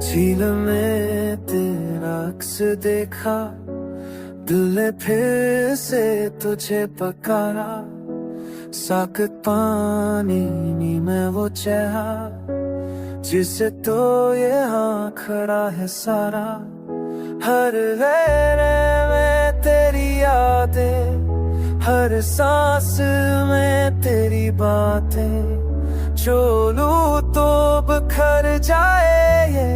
झील में तेरा अक्स देखा, दिल ने फिर से तुझे पकारा। साकत पानी में वो चेहरा, जिसे तो यहाँ खड़ा है सारा। हर लहरे में तेरी यादें, हर सांस में तेरी बातें। जो लूं तो बिखर जाए ये,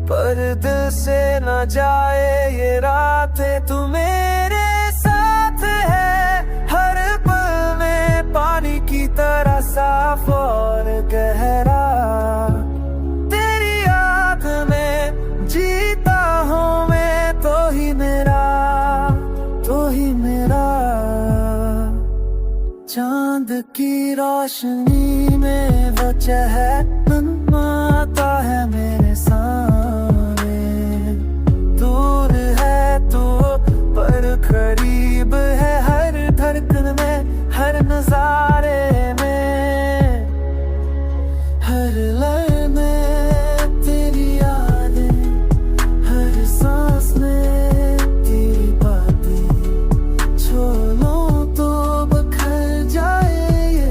पर दिल से न जाए ये रातें। तू मेरे साथ है हर पल में, पानी की तरह साफ और गहरा। तेरी याद में जीता हूँ मैं, तो ही मेरा, तो ही मेरा। चांद की रोशनी में वो चहकन आता है मेरे सामने। दूर है तो पर करीब है, हर धड़कन में, हर नजारे में, हर लय में तेरी यादें, हर सांस में तेरी बातें। छोड़ो तो बखर जाए ये,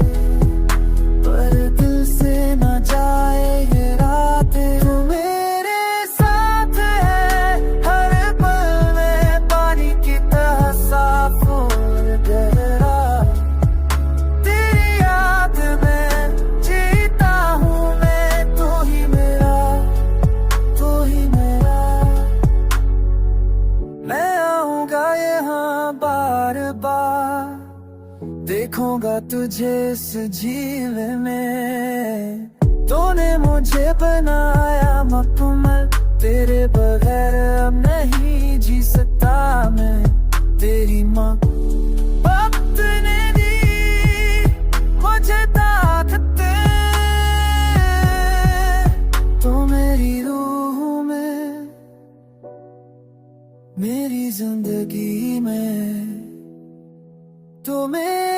पर दिल से न जाए ये रातें। तू मेरे साथ है हर पल में, पानी की तरह साफ और गहरा। तेरी याद में जीता हूँ मैं, तो ही मेरा, तो ही मेरा। मैं आऊंगा यहाँ बार बार, देखूंगा तुझे इस झील में। तूने मुझे बनाया मुकम्मल, तेरे बगैर अब नहीं जी सकता मैं। तेरी मोहब्बत ने दी मुझे ताकत, तो मेरी रूह में, मेरी जिंदगी में, तो मेरे